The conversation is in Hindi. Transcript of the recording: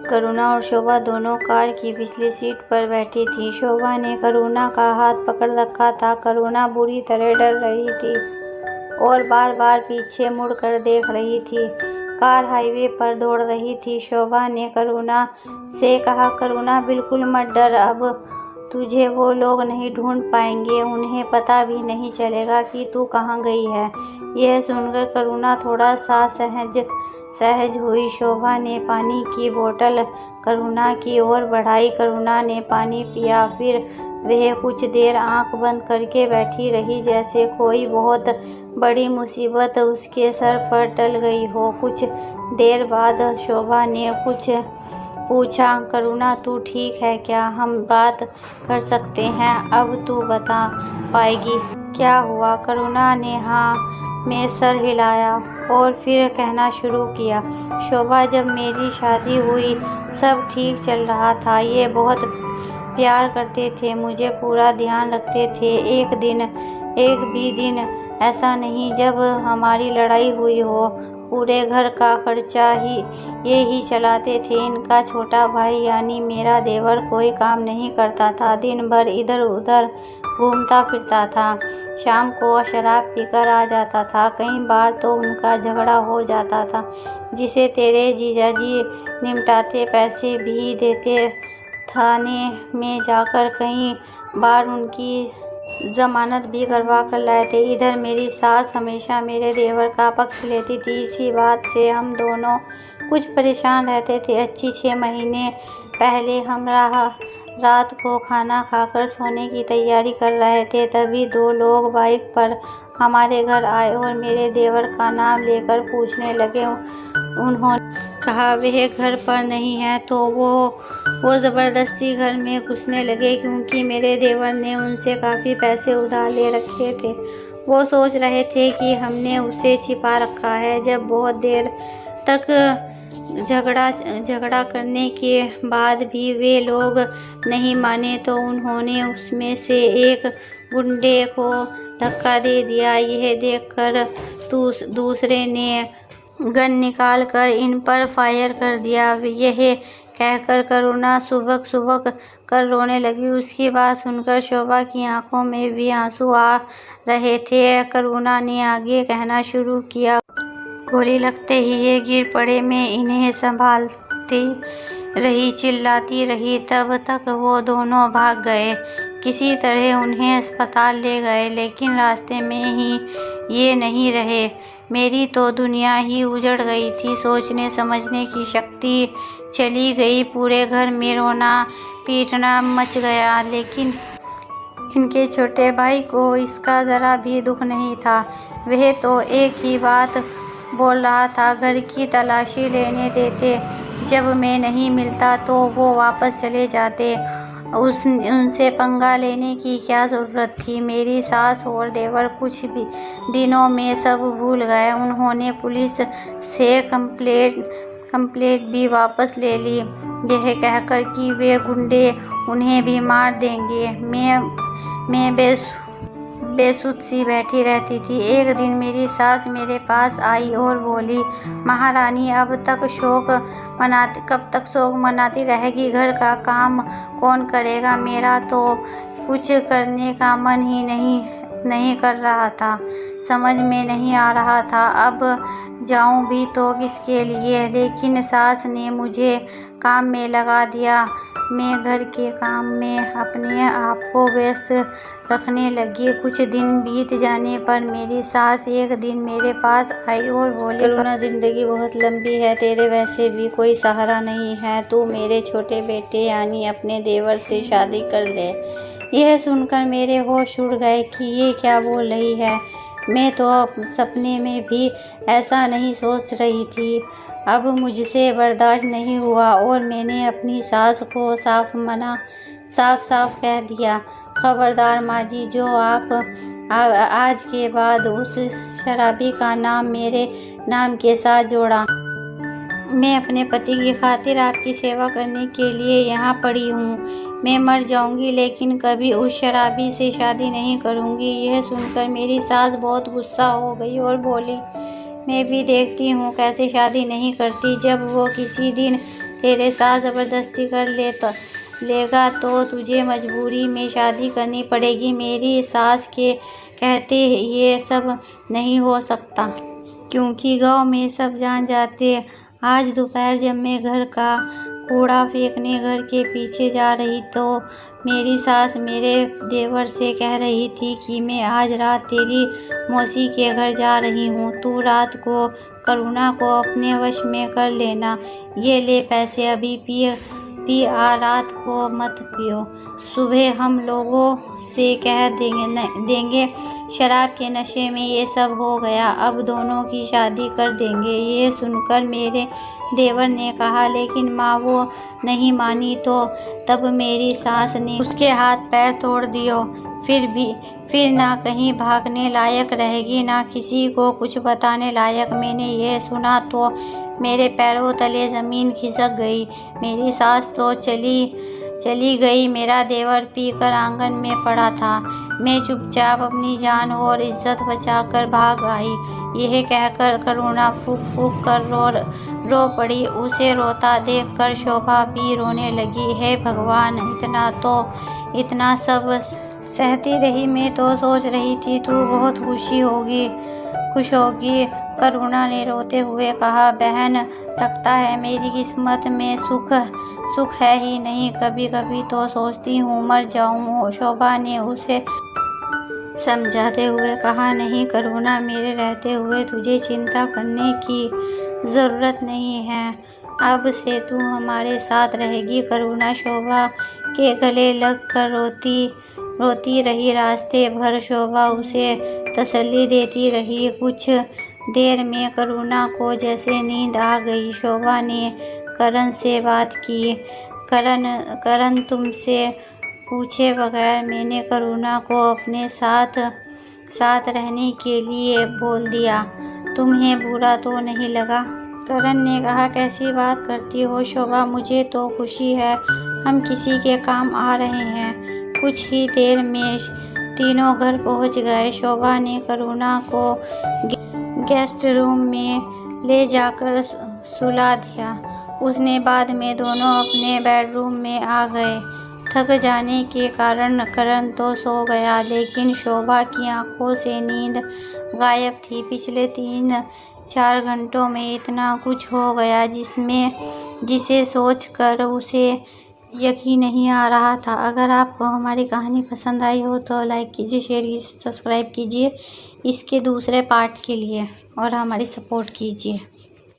करुणा और शोभा दोनों कार की पिछली सीट पर बैठी थी। शोभा ने करुणा का हाथ पकड़ रखा था। करुणा बुरी तरह डर रही थी और बार बार पीछे मुड़कर देख रही थी। कार हाईवे पर दौड़ रही थी। शोभा ने करुणा से कहा, करुणा बिल्कुल मत डर, अब तुझे वो लोग नहीं ढूंढ पाएंगे, उन्हें पता भी नहीं चलेगा कि तू कहाँ गई है। यह सुनकर करुणा थोड़ा सा सहज हुई। शोभा ने पानी की बोतल करुणा की ओर बढ़ाई। करुणा ने पानी पिया, फिर वह कुछ देर आंख बंद करके बैठी रही, जैसे कोई बहुत बड़ी मुसीबत उसके सर पर टल गई हो। कुछ देर बाद शोभा ने कुछ पूछा, करुणा तू ठीक है क्या? हम बात कर सकते हैं, अब तू बता पाएगी क्या हुआ? करुणा ने हाँ में सर हिलाया और फिर कहना शुरू किया, शोभा जब मेरी शादी हुई सब ठीक चल रहा था, ये बहुत प्यार करते थे, मुझे पूरा ध्यान रखते थे। एक भी दिन ऐसा नहीं जब हमारी लड़ाई हुई हो। पूरे घर का खर्चा ये ही चलाते थे। इनका छोटा भाई यानी मेरा देवर कोई काम नहीं करता था, दिन भर इधर उधर घूमता फिरता था, शाम को शराब पीकर आ जाता था। कई बार तो उनका झगड़ा हो जाता था जिसे तेरे जीजाजी निपटाते, पैसे भी देते, थाने में जाकर कई बार उनकी जमानत भी करवा कर लाए थे। इधर मेरी सास हमेशा मेरे देवर का पक्ष लेती थी। इसी बात से हम दोनों कुछ परेशान रहते थे। अच्छी 6 महीने पहले हम रात को खाना खाकर सोने की तैयारी कर रहे थे, तभी 2 लोग बाइक पर हमारे घर आए और मेरे देवर का नाम लेकर पूछने लगे। उन्होंने कहा वह घर पर नहीं है, तो वो ज़बरदस्ती घर में घुसने लगे, क्योंकि मेरे देवर ने उनसे काफ़ी पैसे उधार ले रखे थे। वो सोच रहे थे कि हमने उसे छिपा रखा है। जब बहुत देर तक झगड़ा करने के बाद भी वे लोग नहीं माने, तो उन्होंने उसमें से एक गुंडे को धक्का दे दिया। यह देखकर दूसरे ने गन निकाल कर इन पर फायर कर दिया। यह कहकर करुणा सुबक कर रोने लगी। उसकी बात सुनकर शोभा की आंखों में भी आंसू आ रहे थे। करुणा ने आगे कहना शुरू किया, गोली लगते ही ये गिर पड़े, मैं इन्हें संभालती रही, चिल्लाती रही, तब तक वो दोनों भाग गए। किसी तरह उन्हें अस्पताल ले गए, लेकिन रास्ते में ही ये नहीं रहे। मेरी तो दुनिया ही उजड़ गई थी। सोचने समझने की शक्ति चली गई। पूरे घर में रोना पीटना मच गया, लेकिन इनके छोटे भाई को इसका ज़रा भी दुख नहीं था। वह तो एक ही बात बोल रहा था, घर की तलाशी लेने देते, जब मैं नहीं मिलता तो वो वापस चले जाते। उनसे पंगा लेने की क्या ज़रूरत थी? मेरी सास और देवर कुछ भी दिनों में सब भूल गए। उन्होंने पुलिस से कंप्लेंट भी वापस ले ली, यह कहकर कि वे गुंडे उन्हें भी मार देंगे। मैं बेसुध सी बैठी रहती थी। एक दिन मेरी सास मेरे पास आई और बोली, महारानी कब तक शोक मनाती रहेगी? घर का काम कौन करेगा? मेरा तो कुछ करने का मन ही नहीं कर रहा था। समझ में नहीं आ रहा था अब जाऊं भी तो किसके लिए। लेकिन सास ने मुझे काम में लगा दिया। मैं घर के काम में अपने आप को व्यस्त रखने लगी। कुछ दिन बीत जाने पर मेरी सास एक दिन मेरे पास आई और बोली, करुणा जिंदगी बहुत लंबी है, तेरे वैसे भी कोई सहारा नहीं है, तू मेरे छोटे बेटे यानी अपने देवर से शादी कर ले। यह सुनकर मेरे होश उड़ गए कि ये क्या बोल रही है। मैं तो सपने में भी ऐसा नहीं सोच रही थी। अब मुझसे बर्दाश्त नहीं हुआ और मैंने अपनी सास को साफ कह दिया, खबरदार माँ जी, जो आप आज के बाद उस शराबी का नाम मेरे नाम के साथ जोड़ा। मैं अपने पति की खातिर आपकी सेवा करने के लिए यहाँ पड़ी हूँ। मैं मर जाऊँगी लेकिन कभी उस शराबी से शादी नहीं करूँगी। यह सुनकर मेरी सास बहुत गुस्सा हो गई और बोली, मैं भी देखती हूँ कैसे शादी नहीं करती। जब वो किसी दिन तेरे साथ ज़बरदस्ती कर लेगा तो तुझे मजबूरी में शादी करनी पड़ेगी। मेरी सास के कहते ये सब नहीं हो सकता, क्योंकि गांव में सब जान जाते। आज दोपहर जब मैं घर का कूड़ा फेंकने घर के पीछे जा रही तो मेरी सास मेरे देवर से कह रही थी कि मैं आज रात तेरी मौसी के घर जा रही हूँ, तू रात को करुणा को अपने वश में कर लेना। ये ले पैसे, अभी पी आ, रात को मत पियो, सुबह हम लोगों से कह देंगे शराब के नशे में ये सब हो गया, अब दोनों की शादी कर देंगे। ये सुनकर मेरे देवर ने कहा, लेकिन माँ वो नहीं मानी तो तब मेरी सास ने उसके हाथ पैर तोड़ दियो। फिर ना कहीं भागने लायक रहेगी, ना किसी को कुछ बताने लायक। मैंने ये सुना तो मेरे पैरों तले ज़मीन खिसक गई। मेरी सास तो चली गई, मेरा देवर पीकर आंगन में पड़ा था। मैं चुपचाप अपनी जान और इज्जत बचाकर भाग आई। यह कहकर करुणा फूंक फूंक कर रो पड़ी। उसे रोता देखकर शोभा भी रोने लगी। हे भगवान, इतना सब सहती रही। मैं तो सोच रही थी तू बहुत खुश होगी। करुणा ने रोते हुए कहा, बहन, लगता है मेरी किस्मत में सुख है ही नहीं। कभी कभी तो सोचती हूँ मर जाऊँ। शोभा ने उसे समझाते हुए कहा, नहीं करुणा, मेरे रहते हुए तुझे चिंता करने की ज़रूरत नहीं है। अब से तू हमारे साथ रहेगी। करुणा शोभा के गले लगकर रोती रही। रास्ते भर शोभा उसे तसल्ली देती रही। कुछ देर में करुणा को जैसे नींद आ गई। शोभा ने करण से बात की। करण तुमसे पूछे बगैर मैंने करुणा को अपने साथ रहने के लिए बोल दिया। तुम्हें बुरा तो नहीं लगा? करण ने कहा, कैसी बात करती हो शोभा, मुझे तो खुशी है। हम किसी के काम आ रहे हैं। कुछ ही देर में तीनों घर पहुंच गए। शोभा ने करुणा को गेस्ट रूम में ले जाकर सुला दिया। उसने बाद में दोनों अपने बेडरूम में आ गए। थक जाने के कारण करण तो सो गया, लेकिन शोभा की आंखों से नींद गायब थी। पिछले 3-4 घंटों में इतना कुछ हो गया जिसे सोचकर उसे यकीन नहीं आ रहा था। अगर आपको हमारी कहानी पसंद आई हो तो लाइक कीजिए, शेयर कीजिए, सब्सक्राइब कीजिए इसके दूसरे पार्ट के लिए और हमारी सपोर्ट कीजिए।